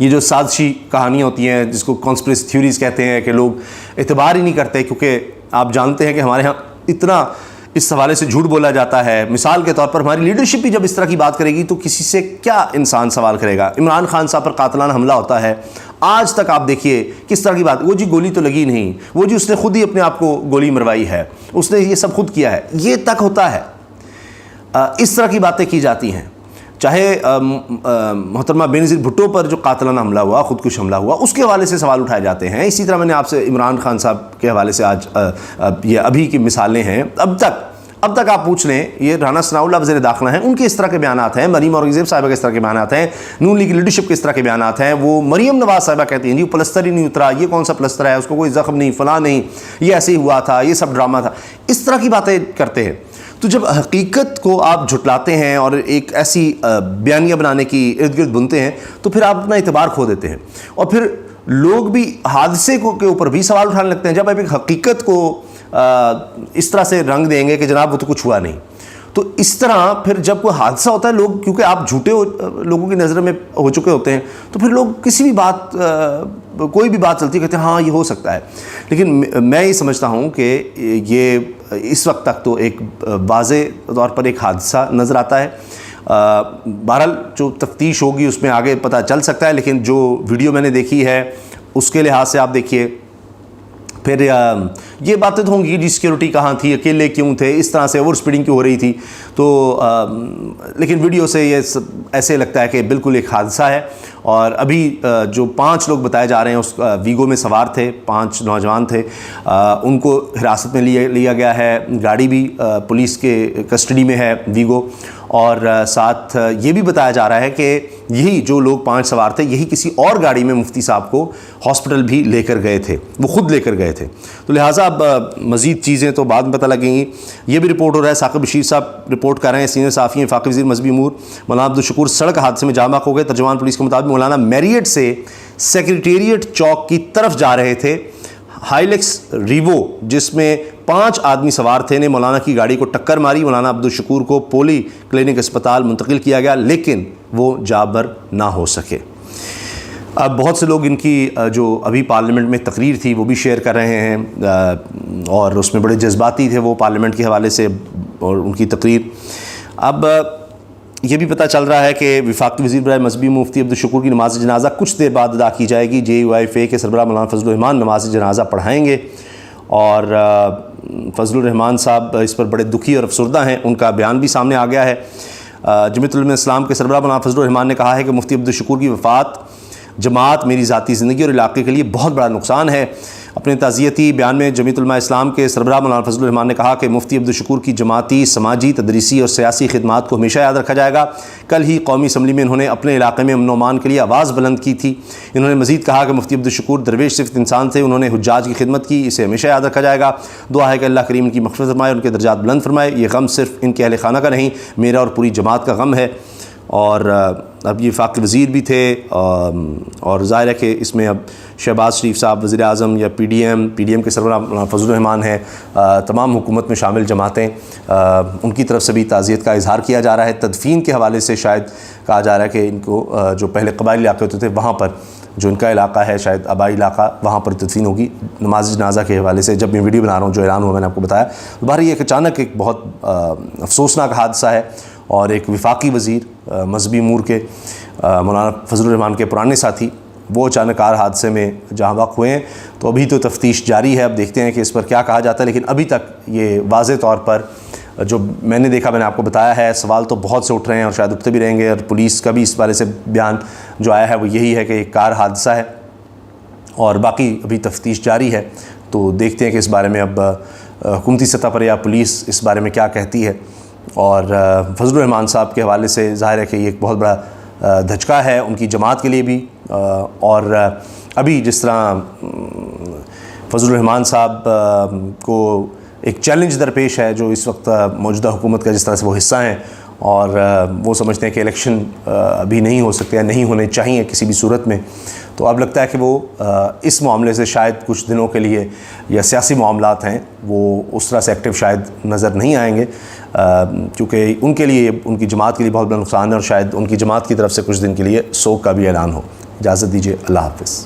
یہ جو سازشی کہانیاں ہوتی ہیں جس کو کانسپریسی تھیوریز کہتے ہیں کہ لوگ اعتبار ہی نہیں کرتے، کیونکہ آپ جانتے ہیں کہ ہمارے ہاں اتنا اس حوالے سے جھوٹ بولا جاتا ہے. مثال کے طور پر ہماری لیڈرشپ بھی جب اس طرح کی بات کرے گی تو کسی سے کیا انسان سوال کرے گا. عمران خان صاحب پر قاتلانہ حملہ ہوتا ہے، آج تک آپ دیکھیے کس طرح کی بات، وہ جی گولی تو لگی نہیں، وہ جی اس نے خود ہی اپنے آپ کو گولی مروائی ہے، اس نے یہ سب خود کیا ہے، یہ تک ہوتا ہے. اس طرح کی باتیں کی جاتی ہیں. چاہے محترمہ بینظیر بھٹو پر جو قاتلانہ حملہ ہوا، خودکش حملہ ہوا، اس کے حوالے سے سوال اٹھائے جاتے ہیں. اسی طرح میں نے آپ سے عمران خان صاحب کے حوالے سے آج یہ ابھی کی مثالیں ہیں. اب تک آپ پوچھ لیں، یہ رانا ثناء اللہ وزیر داخلہ ہیں، ان کے اس طرح کے بیانات ہیں، مریم اورنگزیب صاحبہ کے اس طرح کے بیانات ہیں، نون لیگ کی لیڈرشپ کے اس طرح کے بیانات ہیں. وہ مریم نواز صاحبہ کہتی ہیں جی وہ پلستر ہی نہیں اترا، یہ کون سا پلستر ہے، اس کو کوئی زخم نہیں، فلاں نہیں، یہ ایسے ہی ہوا تھا، یہ سب ڈرامہ تھا. اس طرح کی باتیں کرتے ہیں. تو جب حقیقت کو آپ جھٹلاتے ہیں اور ایک ایسی بیانیہ بنانے کی ارد گرد بنتے ہیں تو پھر آپ اپنا اعتبار کھو دیتے ہیں، اور پھر لوگ بھی حادثے کے اوپر بھی سوال اٹھانے لگتے ہیں. جب آپ ایک حقیقت کو اس طرح سے رنگ دیں گے کہ جناب وہ تو کچھ ہوا نہیں، تو اس طرح پھر جب کوئی حادثہ ہوتا ہے، لوگ کیونکہ آپ جھوٹے لوگوں کی نظر میں ہو چکے ہوتے ہیں، تو پھر لوگ کسی بھی بات، کوئی بھی بات چلتی ہے کہتے ہیں ہاں یہ ہو سکتا ہے. لیکن میں یہ سمجھتا ہوں کہ یہ اس وقت تک تو ایک واضح طور پر ایک حادثہ نظر آتا ہے. بہرحال جو تفتیش ہوگی اس میں آگے پتہ چل سکتا ہے، لیکن جو ویڈیو میں نے دیکھی ہے اس کے لحاظ سے آپ دیکھیے. پھر یہ باتیں تو ہوں گی جی سیکیورٹی کہاں تھی، اکیلے کیوں تھے، اس طرح سے اوور سپیڈنگ کیوں ہو رہی تھی. تو لیکن ویڈیو سے یہ ایسے لگتا ہے کہ بالکل ایک حادثہ ہے. اور ابھی جو 5 لوگ بتائے جا رہے ہیں اس ویگو میں سوار تھے، 5 نوجوان تھے، ان کو حراست میں لیا گیا ہے. گاڑی بھی پولیس کے کسٹڈی میں ہے ویگو. اور ساتھ یہ بھی بتایا جا رہا ہے کہ یہی جو لوگ 5 سوار تھے یہی کسی اور گاڑی میں مفتی صاحب کو ہاسپٹل بھی لے کر گئے تھے، وہ خود لے کر گئے تھے. تو لہٰذا اب مزید چیزیں تو بعد میں پتہ لگیں گی. یہ بھی رپورٹ ہو رہا ہے، ثاقب بشیر صاحب رپورٹ کر رہے ہیں، سینئر صحافی ہیں، وفاقی وزیر مذہبی امور مولانا عبدالشکور سڑک حادثے میں جاں بحق ہو گئے. ترجمان پولیس کے مطابق مولانا میریٹ سے سیکریٹریٹ چوک کی طرف جا رہے تھے. ہائیلیکس ریوو جس میں 5 آدمی سوار تھے نے مولانا کی گاڑی کو ٹکر ماری. مولانا عبدالشکور کو پولی کلینک اسپتال منتقل کیا گیا لیکن وہ جابر نہ ہو سکے. اب بہت سے لوگ ان کی جو ابھی پارلیمنٹ میں تقریر تھی وہ بھی شیئر کر رہے ہیں، اور اس میں بڑے جذباتی تھے وہ پارلیمنٹ کے حوالے سے اور ان کی تقریر. اب یہ بھی پتہ چل رہا ہے کہ وفاقی وزیر برائے مذہبی مفتی عبدالشکور کی نماز جنازہ کچھ دیر بعد ادا کی جائے گی. JUIFA کے سربراہ مولانا فضل الرحمان نماز جنازہ پڑھائیں گے، اور فضل الرحمان صاحب اس پر بڑے دکھی اور افسردہ ہیں. ان کا بیان بھی سامنے آ گیا ہے. جمعیت علماء اسلام کے سربراہ مولانا فضل الرحمان نے کہا ہے کہ مفتی عبدالشکور کی وفات جماعت، میری ذاتی زندگی اور علاقے کے لیے بہت بڑا نقصان ہے. اپنے تعزیتی بیان میں جمعیت علماء اسلام کے سربراہ مولانا فضل الرحمان نے کہا کہ مفتی عبدالشکور کی جماعتی، سماجی، تدریسی اور سیاسی خدمات کو ہمیشہ یاد رکھا جائے گا. کل ہی قومی اسمبلی میں انہوں نے اپنے علاقے میں امن و امان کے لیے آواز بلند کی تھی. انہوں نے مزید کہا کہ مفتی عبدالشکور درویش صفت انسان تھے، انہوں نے حجاج کی خدمت کی، اسے ہمیشہ یاد رکھا جائے گا. دعا ہے کہ اللہ کریم ان کی مغفرت فرمائے، ان کے درجات بلند فرمائے. یہ غم صرف ان کے اہل خانہ کا نہیں، میرا اور پوری جماعت کا غم ہے. اور اب یہ وفاقی وزیر بھی تھے، اور ظاہر ہے کہ اس میں اب شہباز شریف صاحب وزیر اعظم یا PDM کے سربراہ فضل الرحمان ہیں، تمام حکومت میں شامل جماعتیں، ان کی طرف سے بھی تعزیت کا اظہار کیا جا رہا ہے. تدفین کے حوالے سے شاید کہا جا رہا ہے کہ ان کو جو پہلے قبائلی علاقے ہوتے تھے وہاں پر جو ان کا علاقہ ہے شاید آبائی علاقہ، وہاں پر تدفین ہوگی. نماز جنازہ کے حوالے سے جب میں ویڈیو بنا رہا ہوں جو اعلان ہوا میں نے آپ کو بتایا. دوبارہ یہ ایک اچانک ایک بہت افسوسناک حادثہ ہے، اور ایک وفاقی وزیر مذہبی امور کے مولانا فضل الرحمان کے پرانے ساتھی وہ اچانک حادثے میں جاں بحق ہوئے ہیں. تو ابھی تو تفتیش جاری ہے، اب دیکھتے ہیں کہ اس پر کیا کہا جاتا ہے. لیکن ابھی تک یہ واضح طور پر جو میں نے دیکھا، میں نے آپ کو بتایا ہے، سوال تو بہت سے اٹھ رہے ہیں اور شاید اٹھتے بھی رہیں گے. اور پولیس کا بھی اس بارے سے بیان جو آیا ہے وہ یہی ہے کہ ایک کار حادثہ ہے، اور باقی ابھی تفتیش جاری ہے. تو دیکھتے ہیں کہ اس بارے میں اب حکومتی سطح پر یا پولیس اس بارے میں کیا کہتی ہے. اور فضل الرحمان صاحب کے حوالے سے ظاہر ہے کہ یہ ایک بہت بڑا دھچکا ہے ان کی جماعت کے لیے بھی. اور ابھی جس طرح فضل الرحمان صاحب کو ایک چیلنج درپیش ہے جو اس وقت موجودہ حکومت کا، جس طرح سے وہ حصہ ہیں اور وہ سمجھتے ہیں کہ الیکشن ابھی نہیں ہو سکتے یا نہیں ہونے چاہیے کسی بھی صورت میں. تو اب لگتا ہے کہ وہ اس معاملے سے شاید کچھ دنوں کے لیے، یا سیاسی معاملات ہیں وہ اس طرح سے ایکٹیو شاید نظر نہیں آئیں گے، کیونکہ ان کے لیے، ان کی جماعت کے لیے بہت بڑا نقصان ہے، اور شاید ان کی جماعت کی طرف سے کچھ دن کے لیے سوگ کا بھی اعلان ہو. اجازت دیجیے، اللہ حافظ۔